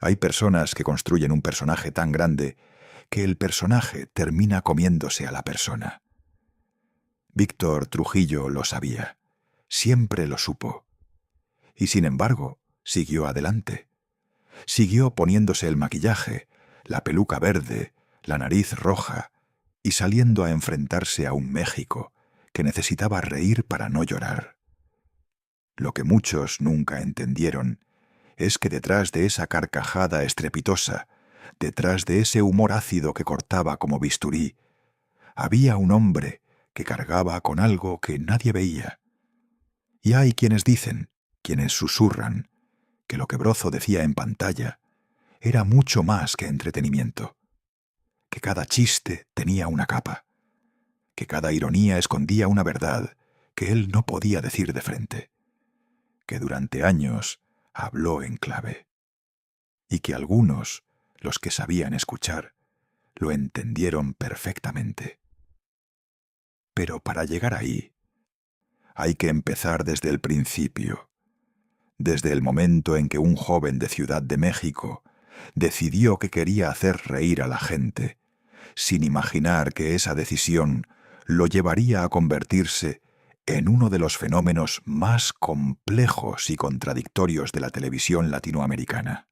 Hay personas que construyen un personaje tan grande que el personaje termina comiéndose a la persona. Víctor Trujillo lo sabía, siempre lo supo. Y sin embargo, siguió adelante. Siguió poniéndose el maquillaje, la peluca verde, la nariz roja, y saliendo a enfrentarse a un México que necesitaba reír para no llorar. Lo que muchos nunca entendieron es que detrás de esa carcajada estrepitosa, detrás de ese humor ácido que cortaba como bisturí, había un hombre que cargaba con algo que nadie veía. Y hay quienes dicen, quienes susurran, que lo que Brozo decía en pantalla era mucho más que entretenimiento, que cada chiste tenía una capa, que cada ironía escondía una verdad que él no podía decir de frente, que durante años habló en clave, y que algunos, los que sabían escuchar, lo entendieron perfectamente. Pero para llegar ahí, hay que empezar desde el principio, desde el momento en que un joven de Ciudad de México decidió que quería hacer reír a la gente, sin imaginar que esa decisión lo llevaría a convertirse en uno de los fenómenos más complejos y contradictorios de la televisión latinoamericana.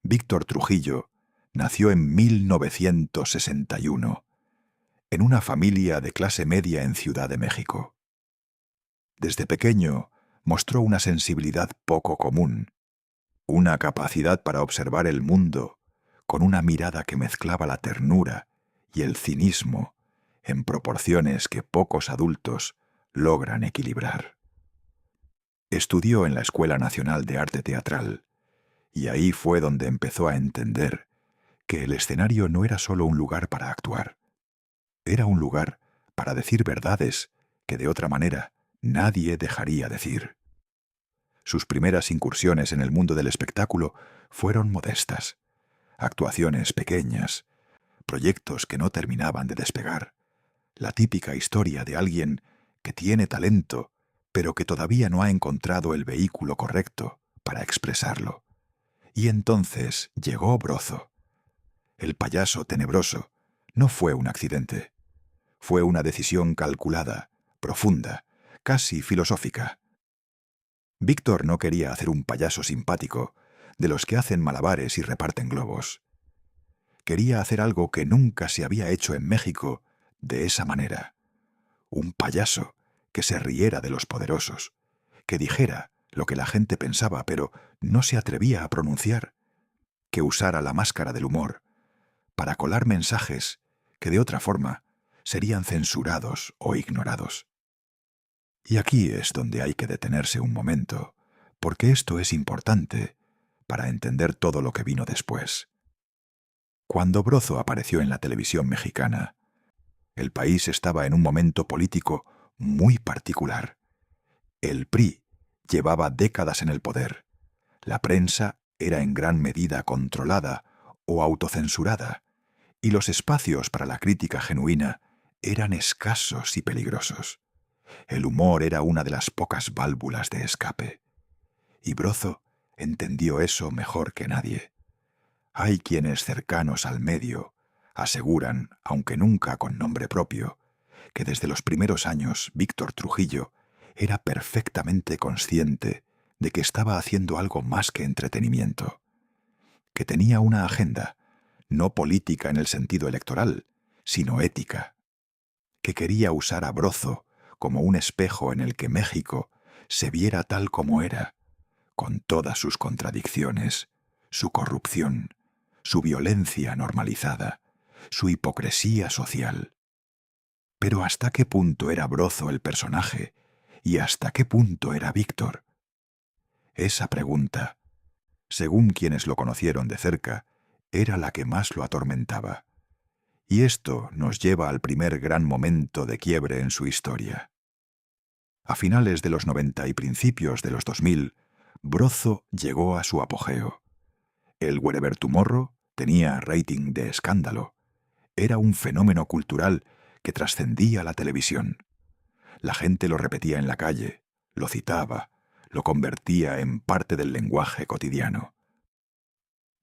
Víctor Trujillo nació en 1961, en una familia de clase media en Ciudad de México. Desde pequeño mostró una sensibilidad poco común, una capacidad para observar el mundo con una mirada que mezclaba la ternura y el cinismo en proporciones que pocos adultos logran equilibrar. Estudió en la Escuela Nacional de Arte Teatral, y ahí fue donde empezó a entender que el escenario no era solo un lugar para actuar, era un lugar para decir verdades que de otra manera nadie dejaría decir. Sus primeras incursiones en el mundo del espectáculo fueron modestas, actuaciones pequeñas, proyectos que no terminaban de despegar, la típica historia de alguien que tiene talento, pero que todavía no ha encontrado el vehículo correcto para expresarlo. Y entonces llegó Brozo. El payaso tenebroso no fue un accidente. Fue una decisión calculada, profunda, casi filosófica. Víctor no quería hacer un payaso simpático, de los que hacen malabares y reparten globos. Quería hacer algo que nunca se había hecho en México de esa manera. Un payaso que se riera de los poderosos, que dijera lo que la gente pensaba pero no se atrevía a pronunciar, que usara la máscara del humor para colar mensajes que de otra forma serían censurados o ignorados. Y aquí es donde hay que detenerse un momento, porque esto es importante para entender todo lo que vino después. Cuando Brozo apareció en la televisión mexicana, el país estaba en un momento político muy particular. El PRI llevaba décadas en el poder. La prensa era en gran medida controlada o autocensurada, y los espacios para la crítica genuina eran escasos y peligrosos. El humor era una de las pocas válvulas de escape. Y Brozo entendió eso mejor que nadie. Hay quienes cercanos al medio aseguran, aunque nunca con nombre propio, que desde los primeros años Víctor Trujillo era perfectamente consciente de que estaba haciendo algo más que entretenimiento, que tenía una agenda, no política en el sentido electoral, sino ética, que quería usar a Brozo como un espejo en el que México se viera tal como era, con todas sus contradicciones, su corrupción, su violencia normalizada, su hipocresía social. Pero ¿hasta qué punto era Brozo el personaje y hasta qué punto era Víctor? Esa pregunta, según quienes lo conocieron de cerca, era la que más lo atormentaba. Y esto nos lleva al primer gran momento de quiebre en su historia. A finales de los 90 y principios de los 2000, Brozo llegó a su apogeo. El Wherever Tomorrow tenía rating de escándalo. Era un fenómeno cultural que trascendía la televisión. La gente lo repetía en la calle, lo citaba, lo convertía en parte del lenguaje cotidiano.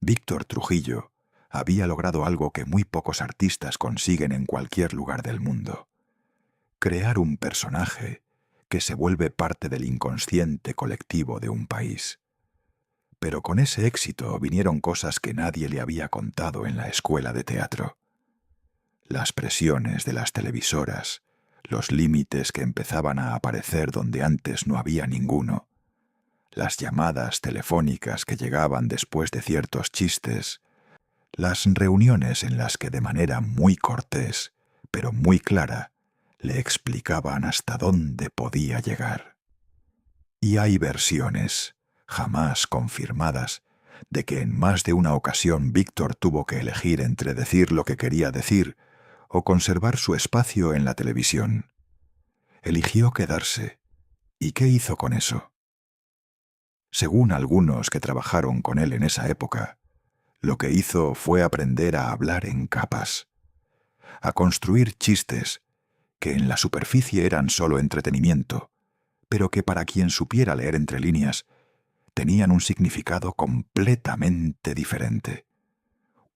Víctor Trujillo había logrado algo que muy pocos artistas consiguen en cualquier lugar del mundo: crear un personaje que se vuelve parte del inconsciente colectivo de un país. Pero con ese éxito vinieron cosas que nadie le había contado en la escuela de teatro. Las presiones de las televisoras, los límites que empezaban a aparecer donde antes no había ninguno, las llamadas telefónicas que llegaban después de ciertos chistes, las reuniones en las que de manera muy cortés, pero muy clara, le explicaban hasta dónde podía llegar. Y hay versiones, jamás confirmadas, de que en más de una ocasión Víctor tuvo que elegir entre decir lo que quería decir o conservar su espacio en la televisión. Eligió quedarse. ¿Y qué hizo con eso? Según algunos que trabajaron con él en esa época, lo que hizo fue aprender a hablar en capas, a construir chistes que en la superficie eran solo entretenimiento, pero que para quien supiera leer entre líneas, tenían un significado completamente diferente.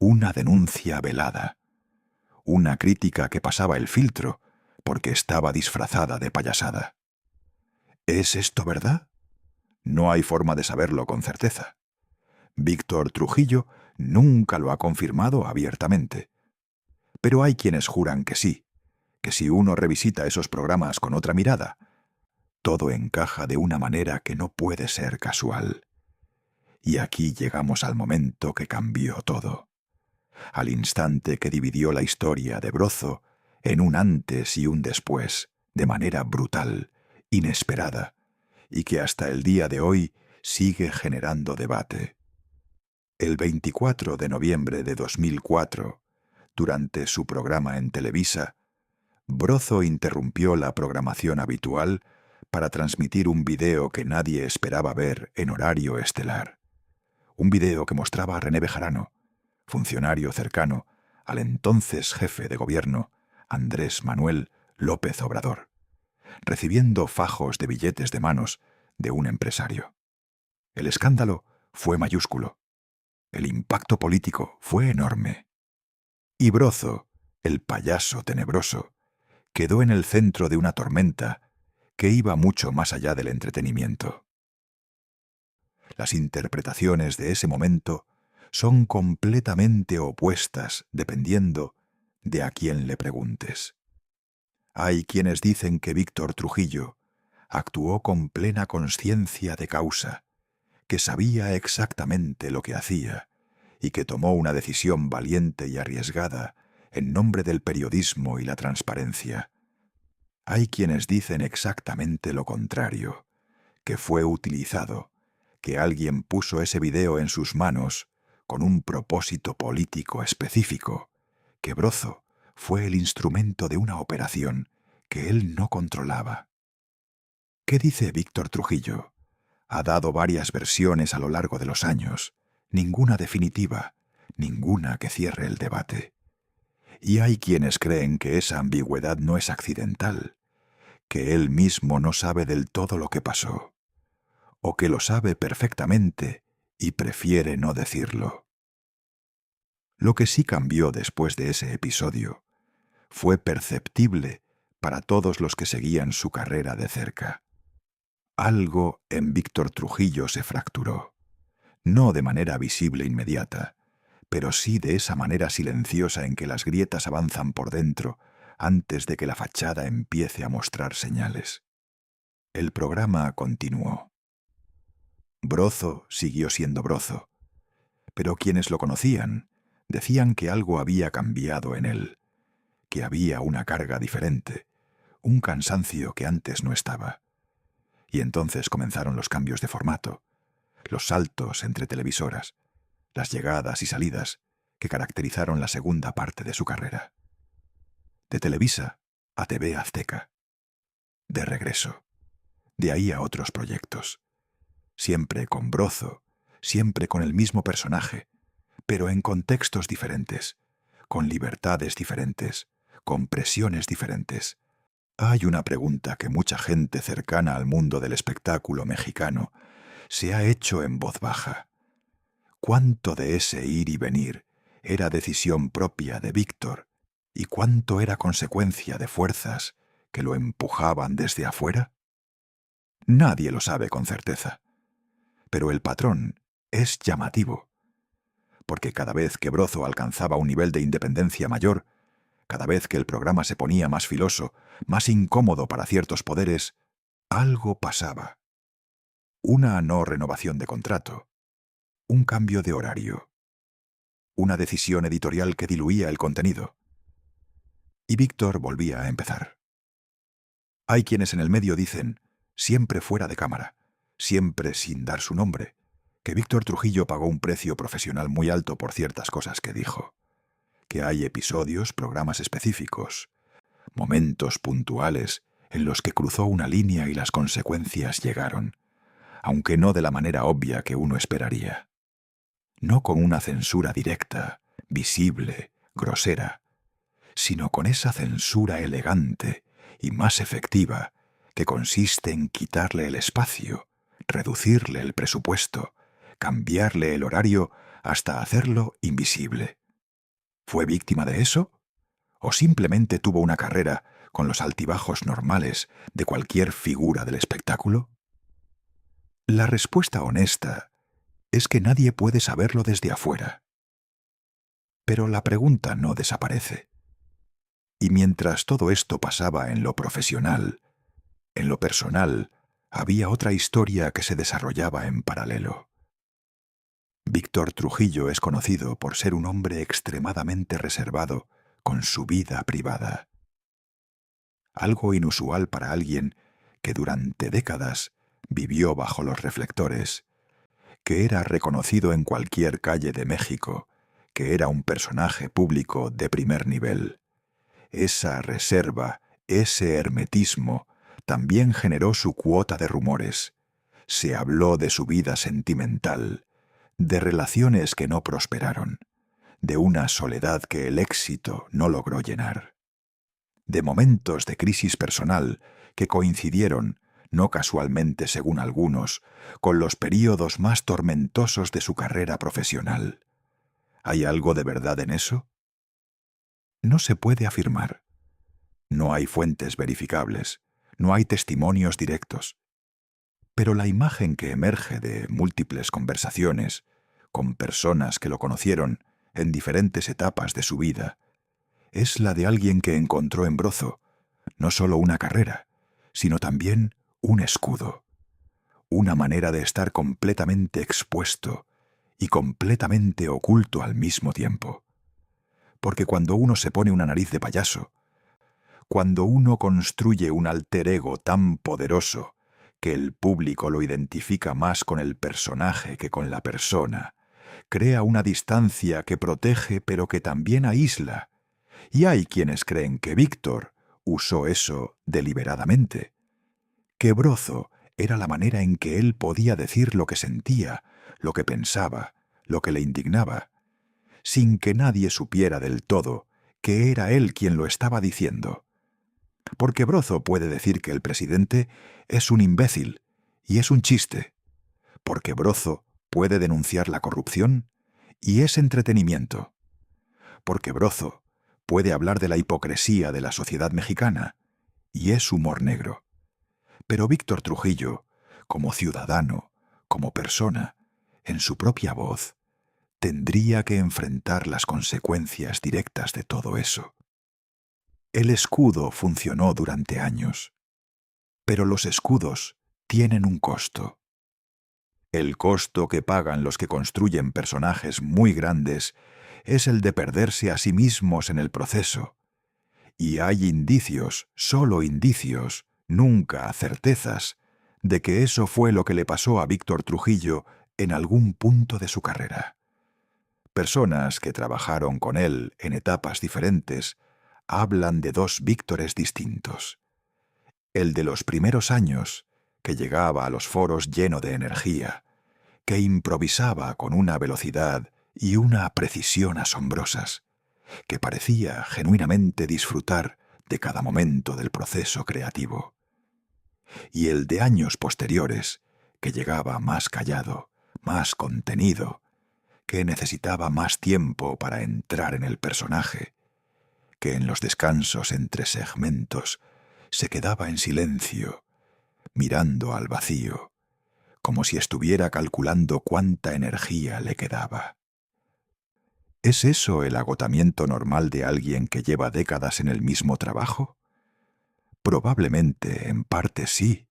Una denuncia velada, una crítica que pasaba el filtro porque estaba disfrazada de payasada. ¿Es esto verdad? No hay forma de saberlo con certeza. Víctor Trujillo nunca lo ha confirmado abiertamente. Pero hay quienes juran que sí, que si uno revisita esos programas con otra mirada, todo encaja de una manera que no puede ser casual. Y aquí llegamos al momento que cambió todo, al instante que dividió la historia de Brozo en un antes y un después, de manera brutal, inesperada, y que hasta el día de hoy sigue generando debate. El 24 de noviembre de 2004, durante su programa en Televisa, Brozo interrumpió la programación habitual para transmitir un video que nadie esperaba ver en horario estelar. Un video que mostraba a René Bejarano, funcionario cercano al entonces jefe de gobierno, Andrés Manuel López Obrador, recibiendo fajos de billetes de manos de un empresario. El escándalo fue mayúsculo. El impacto político fue enorme. Y Brozo, el payaso tenebroso, quedó en el centro de una tormenta que iba mucho más allá del entretenimiento. Las interpretaciones de ese momento son completamente opuestas dependiendo de a quién le preguntes. Hay quienes dicen que Víctor Trujillo actuó con plena conciencia de causa, que sabía exactamente lo que hacía y que tomó una decisión valiente y arriesgada en nombre del periodismo y la transparencia. Hay quienes dicen exactamente lo contrario, que fue utilizado, que alguien puso ese video en sus manos con un propósito político específico, que Brozo fue el instrumento de una operación que él no controlaba. ¿Qué dice Víctor Trujillo? Ha dado varias versiones a lo largo de los años, ninguna definitiva, ninguna que cierre el debate. Y hay quienes creen que esa ambigüedad no es accidental, que él mismo no sabe del todo lo que pasó, o que lo sabe perfectamente y prefiere no decirlo. Lo que sí cambió después de ese episodio fue perceptible para todos los que seguían su carrera de cerca. Algo en Víctor Trujillo se fracturó, no de manera visible e inmediata, pero sí de esa manera silenciosa en que las grietas avanzan por dentro antes de que la fachada empiece a mostrar señales. El programa continuó. Brozo siguió siendo Brozo, pero quienes lo conocían decían que algo había cambiado en él, que había una carga diferente, un cansancio que antes no estaba. Y entonces comenzaron los cambios de formato, los saltos entre televisoras, las llegadas y salidas que caracterizaron la segunda parte de su carrera. De Televisa a TV Azteca. De regreso. De ahí a otros proyectos. Siempre con Brozo, siempre con el mismo personaje, pero en contextos diferentes, con libertades diferentes, con presiones diferentes. Hay una pregunta que mucha gente cercana al mundo del espectáculo mexicano se ha hecho en voz baja. cuánto de ese ir y venir era decisión propia de Víctor y cuánto era consecuencia de fuerzas que lo empujaban desde afuera? Nadie lo sabe con certeza. Pero el patrón es llamativo, porque cada vez que Brozo alcanzaba un nivel de independencia mayor, cada vez que el programa se ponía más filoso, más incómodo para ciertos poderes, algo pasaba. Una no renovación de contrato, un cambio de horario, una decisión editorial que diluía el contenido. Y Víctor volvía a empezar. Hay quienes en el medio dicen, siempre fuera de cámara, siempre sin dar su nombre, que Víctor Trujillo pagó un precio profesional muy alto por ciertas cosas que dijo, que hay episodios, programas específicos, momentos puntuales en los que cruzó una línea y las consecuencias llegaron, aunque no de la manera obvia que uno esperaría. No con una censura directa, visible, grosera, sino con esa censura elegante y más efectiva que consiste en quitarle el espacio, reducirle el presupuesto, cambiarle el horario hasta hacerlo invisible. ¿Fue víctima de eso? ¿O simplemente tuvo una carrera con los altibajos normales de cualquier figura del espectáculo? La respuesta honesta es que nadie puede saberlo desde afuera. Pero la pregunta no desaparece. Y mientras todo esto pasaba en lo profesional, en lo personal, había otra historia que se desarrollaba en paralelo. Víctor Trujillo es conocido por ser un hombre extremadamente reservado con su vida privada. Algo inusual para alguien que durante décadas vivió bajo los reflectores, que era reconocido en cualquier calle de México, que era un personaje público de primer nivel. Esa reserva, ese hermetismo, también generó su cuota de rumores. Se habló de su vida sentimental, de relaciones que no prosperaron, de una soledad que el éxito no logró llenar, de momentos de crisis personal que coincidieron, no casualmente según algunos, con los períodos más tormentosos de su carrera profesional. ¿Hay algo de verdad en eso? No se puede afirmar. No hay fuentes verificables, no hay testimonios directos. Pero la imagen que emerge de múltiples conversaciones con personas que lo conocieron en diferentes etapas de su vida es la de alguien que encontró en Brozo no solo una carrera, sino también un escudo, una manera de estar completamente expuesto y completamente oculto al mismo tiempo. Porque cuando uno se pone una nariz de payaso, cuando uno construye un alter ego tan poderoso que el público lo identifica más con el personaje que con la persona, crea una distancia que protege pero que también aísla. Y hay quienes creen que Víctor usó eso deliberadamente, que Brozo era la manera en que él podía decir lo que sentía, lo que pensaba, lo que le indignaba, sin que nadie supiera del todo que era él quien lo estaba diciendo. Porque Brozo puede decir que el presidente es un imbécil y es un chiste, porque Brozo puede denunciar la corrupción y es entretenimiento, porque Brozo puede hablar de la hipocresía de la sociedad mexicana y es humor negro. Pero Víctor Trujillo, como ciudadano, como persona, en su propia voz, tendría que enfrentar las consecuencias directas de todo eso. El escudo funcionó durante años, pero los escudos tienen un costo. El costo que pagan los que construyen personajes muy grandes es el de perderse a sí mismos en el proceso. Y hay indicios, solo indicios, nunca certezas, de que eso fue lo que le pasó a Víctor Trujillo en algún punto de su carrera. Personas que trabajaron con él en etapas diferentes hablan de dos Víctores distintos. El de los primeros años, que llegaba a los foros lleno de energía, que improvisaba con una velocidad y una precisión asombrosas, que parecía genuinamente disfrutar de cada momento del proceso creativo. Y el de años posteriores, que llegaba más callado, más contenido, que necesitaba más tiempo para entrar en el personaje, que en los descansos entre segmentos se quedaba en silencio, mirando al vacío, como si estuviera calculando cuánta energía le quedaba. ¿Es eso el agotamiento normal de alguien que lleva décadas en el mismo trabajo? Probablemente, en parte sí.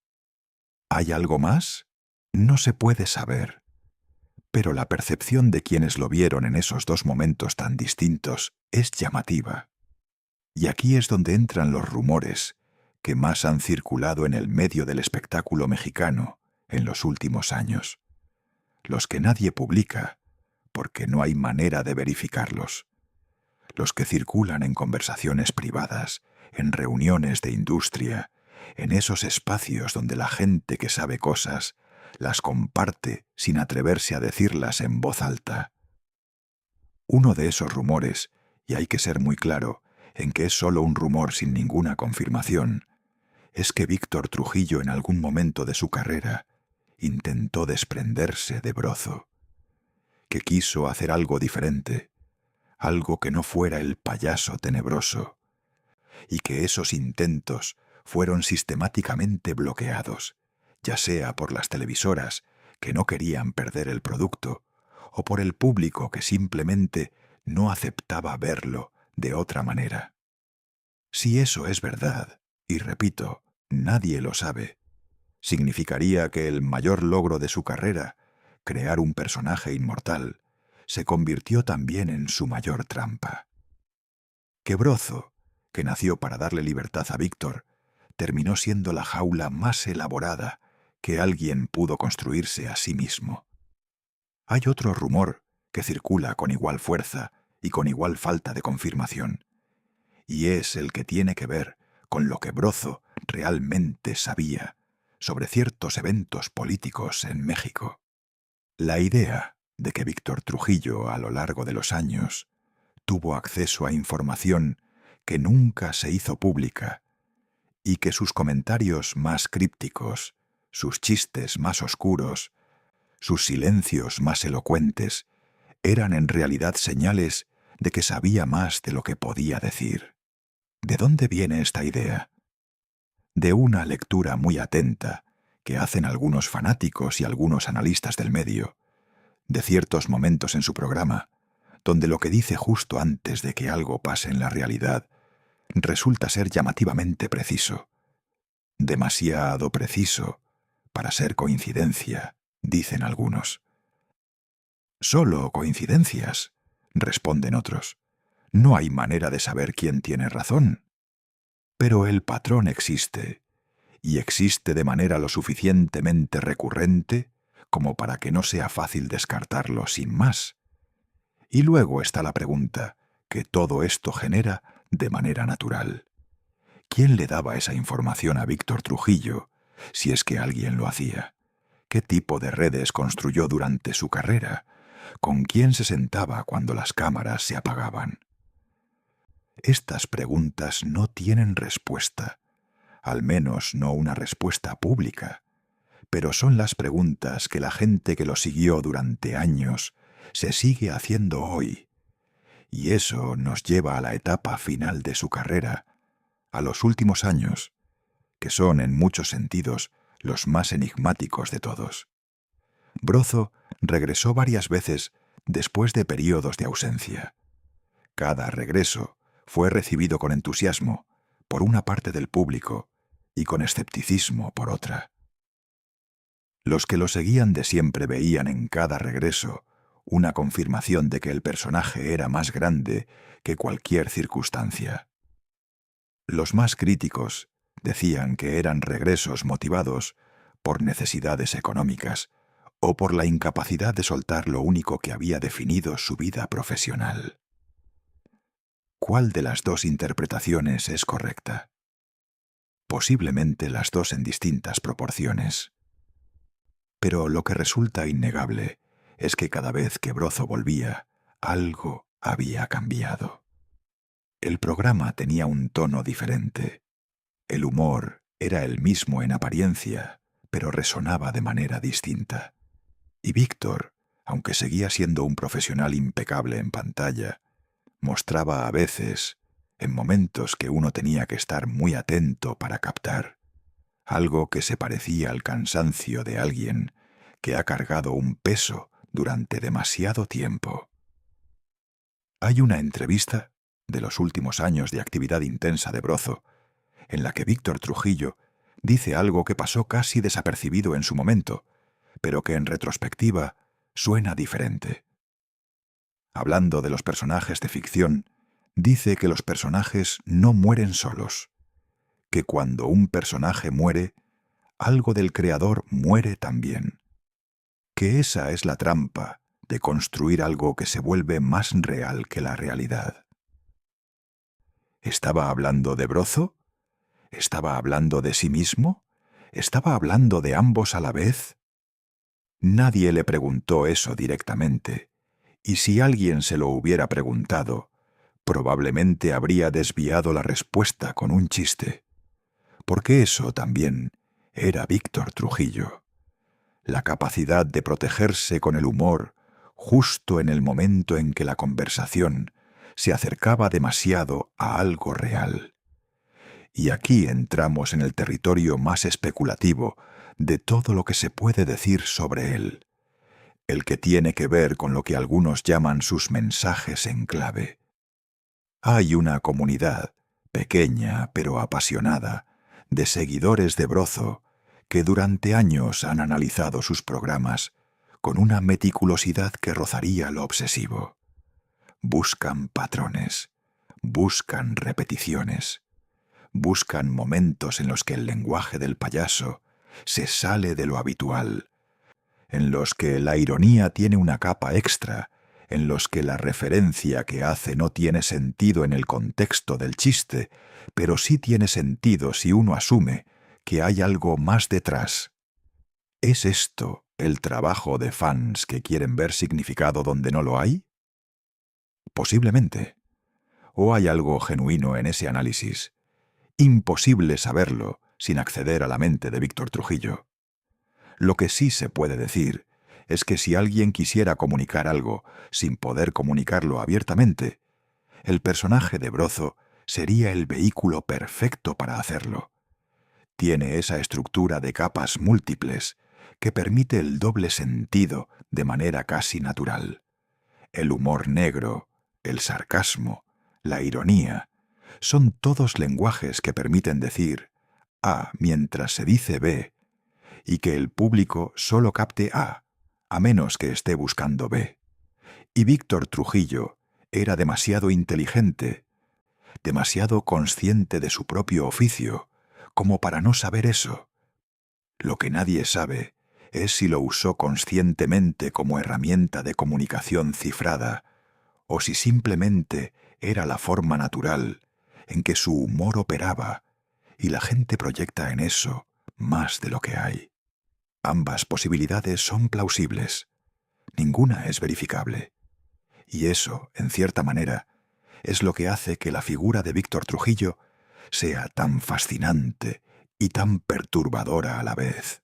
¿Hay algo más? No se puede saber. Pero la percepción de quienes lo vieron en esos dos momentos tan distintos es llamativa. Y aquí es donde entran los rumores que más han circulado en el medio del espectáculo mexicano en los últimos años. Los que nadie publica, porque no hay manera de verificarlos. Los que circulan en conversaciones privadas, en reuniones de industria, en esos espacios donde la gente que sabe cosas las comparte sin atreverse a decirlas en voz alta. Uno de esos rumores, y hay que ser muy claro en que es solo un rumor sin ninguna confirmación, es que Víctor Trujillo en algún momento de su carrera intentó desprenderse de Brozo, que quiso hacer algo diferente, algo que no fuera el payaso tenebroso, y que esos intentos fueron sistemáticamente bloqueados, ya sea por las televisoras, que no querían perder el producto, o por el público que simplemente no aceptaba verlo de otra manera. Si eso es verdad, y repito, nadie lo sabe, significaría que el mayor logro de su carrera, crear un personaje inmortal, se convirtió también en su mayor trampa. Que Brozo, que nació para darle libertad a Víctor, terminó siendo la jaula más elaborada que alguien pudo construirse a sí mismo. Hay otro rumor que circula con igual fuerza y con igual falta de confirmación, y es el que tiene que ver con lo que Brozo realmente sabía sobre ciertos eventos políticos en México. La idea de que Víctor Trujillo, a lo largo de los años, tuvo acceso a información que nunca se hizo pública y que sus comentarios más crípticos, sus chistes más oscuros, sus silencios más elocuentes, eran en realidad señales de que sabía más de lo que podía decir. ¿De dónde viene esta idea? De una lectura muy atenta que hacen algunos fanáticos y algunos analistas del medio, de ciertos momentos en su programa, donde lo que dice justo antes de que algo pase en la realidad resulta ser llamativamente preciso. Demasiado preciso para ser coincidencia, dicen algunos. Solo coincidencias, responden otros. No hay manera de saber quién tiene razón. Pero el patrón existe, y existe de manera lo suficientemente recurrente como para que no sea fácil descartarlo sin más. Y luego está la pregunta que todo esto genera de manera natural. ¿Quién le daba esa información a Víctor Trujillo, si es que alguien lo hacía? ¿Qué tipo de redes construyó durante su carrera? ¿Con quién se sentaba cuando las cámaras se apagaban? Estas preguntas no tienen respuesta, al menos no una respuesta pública, pero son las preguntas que la gente que lo siguió durante años se sigue haciendo hoy, y eso nos lleva a la etapa final de su carrera, a los últimos años, que son en muchos sentidos los más enigmáticos de todos. Brozo regresó varias veces después de periodos de ausencia. Cada regreso fue recibido con entusiasmo por una parte del público y con escepticismo por otra. Los que lo seguían de siempre veían en cada regreso una confirmación de que el personaje era más grande que cualquier circunstancia. Los más críticos decían que eran regresos motivados por necesidades económicas o por la incapacidad de soltar lo único que había definido su vida profesional. ¿Cuál de las dos interpretaciones es correcta? Posiblemente las dos en distintas proporciones. Pero lo que resulta innegable es que cada vez que Brozo volvía, algo había cambiado. El programa tenía un tono diferente. El humor era el mismo en apariencia, pero resonaba de manera distinta. Y Víctor, aunque seguía siendo un profesional impecable en pantalla, mostraba a veces, en momentos que uno tenía que estar muy atento para captar, algo que se parecía al cansancio de alguien que ha cargado un peso durante demasiado tiempo. Hay una entrevista de los últimos años de actividad intensa de Brozo, en la que Víctor Trujillo dice algo que pasó casi desapercibido en su momento, pero que en retrospectiva suena diferente. Hablando de los personajes de ficción, dice que los personajes no mueren solos, que cuando un personaje muere, algo del creador muere también, que esa es la trampa de construir algo que se vuelve más real que la realidad. ¿Estaba hablando de Brozo? ¿Estaba hablando de sí mismo? ¿Estaba hablando de ambos a la vez? Nadie le preguntó eso directamente, y si alguien se lo hubiera preguntado, probablemente habría desviado la respuesta con un chiste, porque eso también era Víctor Trujillo. La capacidad de protegerse con el humor justo en el momento en que la conversación se acercaba demasiado a algo real. Y aquí entramos en el territorio más especulativo de todo lo que se puede decir sobre él, el que tiene que ver con lo que algunos llaman sus mensajes en clave. Hay una comunidad, pequeña pero apasionada, de seguidores de Brozo que durante años han analizado sus programas con una meticulosidad que rozaría lo obsesivo. Buscan patrones, buscan repeticiones, buscan momentos en los que el lenguaje del payaso se sale de lo habitual, en los que la ironía tiene una capa extra, en los que la referencia que hace no tiene sentido en el contexto del chiste, pero sí tiene sentido si uno asume que hay algo más detrás. ¿Es esto el trabajo de fans que quieren ver significado donde no lo hay? Posiblemente. ¿O hay algo genuino en ese análisis? Imposible saberlo sin acceder a la mente de Víctor Trujillo. Lo que sí se puede decir es que si alguien quisiera comunicar algo sin poder comunicarlo abiertamente, el personaje de Brozo sería el vehículo perfecto para hacerlo. Tiene esa estructura de capas múltiples que permite el doble sentido de manera casi natural. El humor negro, el sarcasmo, la ironía, son todos lenguajes que permiten decir A mientras se dice B, y que el público solo capte a menos que esté buscando B. Y Víctor Trujillo era demasiado inteligente, demasiado consciente de su propio oficio, como para no saber eso. Lo que nadie sabe es si lo usó conscientemente como herramienta de comunicación cifrada, o si simplemente era la forma natural en que su humor operaba, y la gente proyecta en eso más de lo que hay. Ambas posibilidades son plausibles. Ninguna es verificable. Y eso, en cierta manera, es lo que hace que la figura de Víctor Trujillo sea tan fascinante y tan perturbadora a la vez.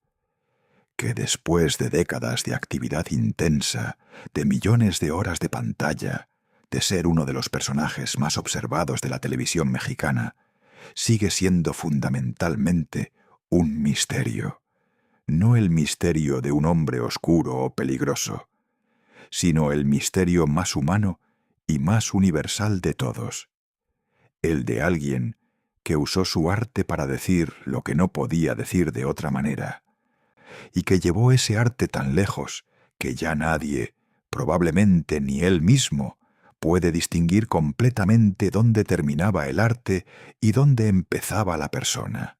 Que después de décadas de actividad intensa, de millones de horas de pantalla, de ser uno de los personajes más observados de la televisión mexicana, sigue siendo fundamentalmente un misterio. No el misterio de un hombre oscuro o peligroso, sino el misterio más humano y más universal de todos, el de alguien que usó su arte para decir lo que no podía decir de otra manera, y que llevó ese arte tan lejos que ya nadie, probablemente ni él mismo, puede distinguir completamente dónde terminaba el arte y dónde empezaba la persona.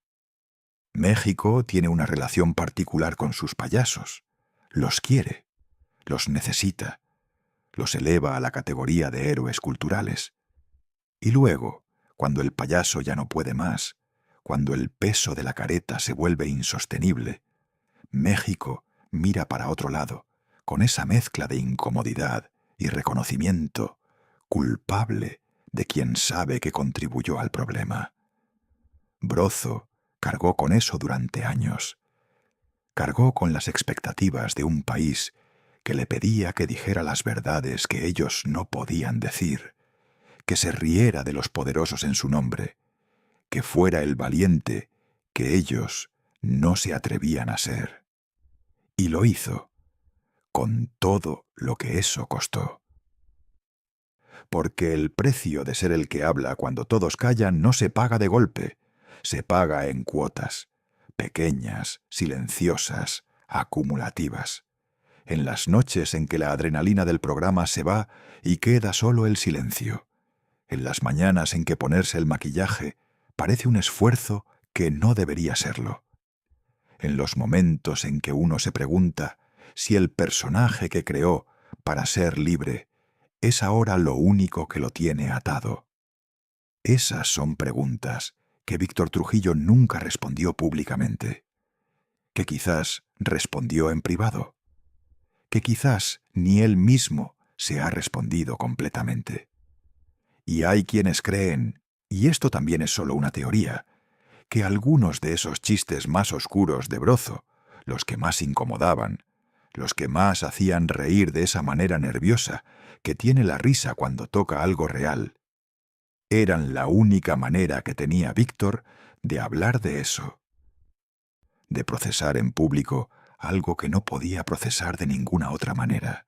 México tiene una relación particular con sus payasos. Los quiere, los necesita, los eleva a la categoría de héroes culturales. Y luego, cuando el payaso ya no puede más, cuando el peso de la careta se vuelve insostenible, México mira para otro lado, con esa mezcla de incomodidad y reconocimiento culpable de quien sabe que contribuyó al problema. Brozo cargó con eso durante años. Cargó con las expectativas de un país que le pedía que dijera las verdades que ellos no podían decir, que se riera de los poderosos en su nombre, que fuera el valiente que ellos no se atrevían a ser. Y lo hizo, con todo lo que eso costó. Porque el precio de ser el que habla cuando todos callan no se paga de golpe, se paga en cuotas, pequeñas, silenciosas, acumulativas. En las noches en que la adrenalina del programa se va y queda solo el silencio. En las mañanas en que ponerse el maquillaje parece un esfuerzo que no debería serlo. En los momentos en que uno se pregunta si el personaje que creó para ser libre es ahora lo único que lo tiene atado. Esas son preguntas que Víctor Trujillo nunca respondió públicamente, que quizás respondió en privado, que quizás ni él mismo se ha respondido completamente. Y hay quienes creen, y esto también es solo una teoría, que algunos de esos chistes más oscuros de Brozo, los que más incomodaban, los que más hacían reír de esa manera nerviosa que tiene la risa cuando toca algo real, eran la única manera que tenía Víctor de hablar de eso, de procesar en público algo que no podía procesar de ninguna otra manera.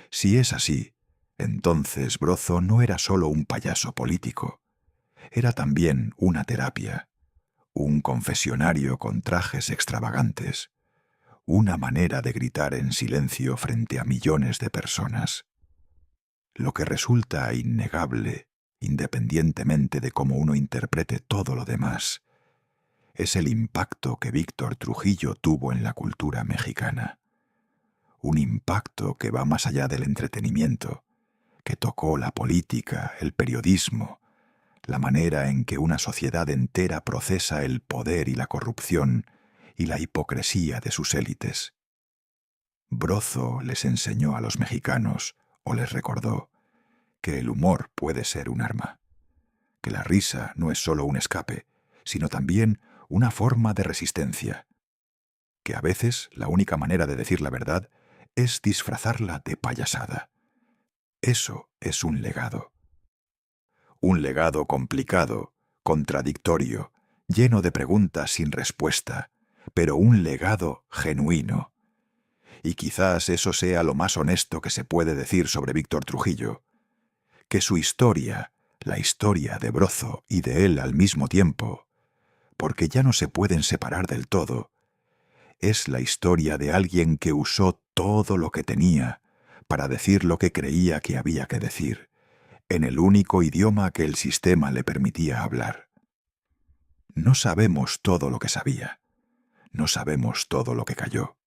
Si es así, entonces Brozo no era solo un payaso político, era también una terapia, un confesionario con trajes extravagantes, una manera de gritar en silencio frente a millones de personas. Lo que resulta innegable, independientemente de cómo uno interprete todo lo demás, es el impacto que Víctor Trujillo tuvo en la cultura mexicana. Un impacto que va más allá del entretenimiento, que tocó la política, el periodismo, la manera en que una sociedad entera procesa el poder y la corrupción y la hipocresía de sus élites. Brozo les enseñó a los mexicanos, o les recordó, que el humor puede ser un arma, que la risa no es solo un escape, sino también una forma de resistencia, que a veces la única manera de decir la verdad es disfrazarla de payasada. Eso es un legado. Un legado complicado, contradictorio, lleno de preguntas sin respuesta, pero un legado genuino. Y quizás eso sea lo más honesto que se puede decir sobre Víctor Trujillo, que su historia, la historia de Brozo y de él al mismo tiempo, porque ya no se pueden separar del todo, es la historia de alguien que usó todo lo que tenía para decir lo que creía que había que decir, en el único idioma que el sistema le permitía hablar. No sabemos todo lo que sabía, no sabemos todo lo que cayó,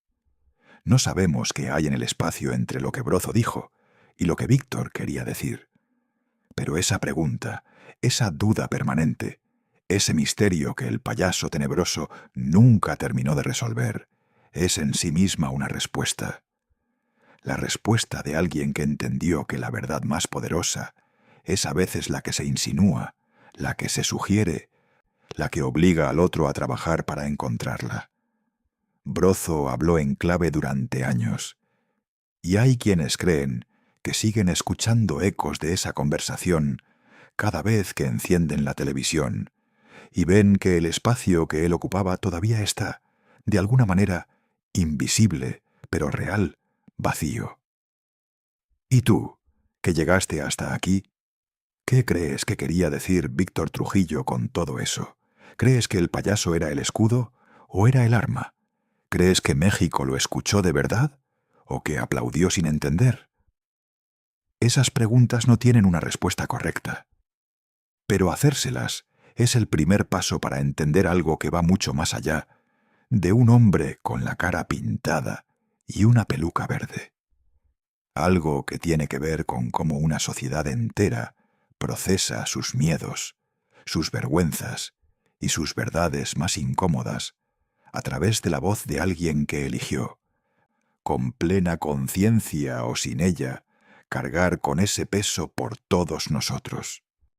no sabemos qué hay en el espacio entre lo que Brozo dijo y lo que Víctor quería decir. Pero esa pregunta, esa duda permanente, ese misterio que el payaso tenebroso nunca terminó de resolver, es en sí misma una respuesta. La respuesta de alguien que entendió que la verdad más poderosa es a veces la que se insinúa, la que se sugiere, la que obliga al otro a trabajar para encontrarla. Brozo habló en clave durante años, y hay quienes creen que siguen escuchando ecos de esa conversación cada vez que encienden la televisión y ven que el espacio que él ocupaba todavía está, de alguna manera, invisible, pero real, vacío. ¿Y tú, que llegaste hasta aquí, qué crees que quería decir Víctor Trujillo con todo eso? ¿Crees que el payaso era el escudo o era el arma? ¿Crees que México lo escuchó de verdad o que aplaudió sin entender? Esas preguntas no tienen una respuesta correcta, pero hacérselas es el primer paso para entender algo que va mucho más allá de un hombre con la cara pintada y una peluca verde. Algo que tiene que ver con cómo una sociedad entera procesa sus miedos, sus vergüenzas y sus verdades más incómodas a través de la voz de alguien que eligió, con plena conciencia o sin ella, cargar con ese peso por todos nosotros.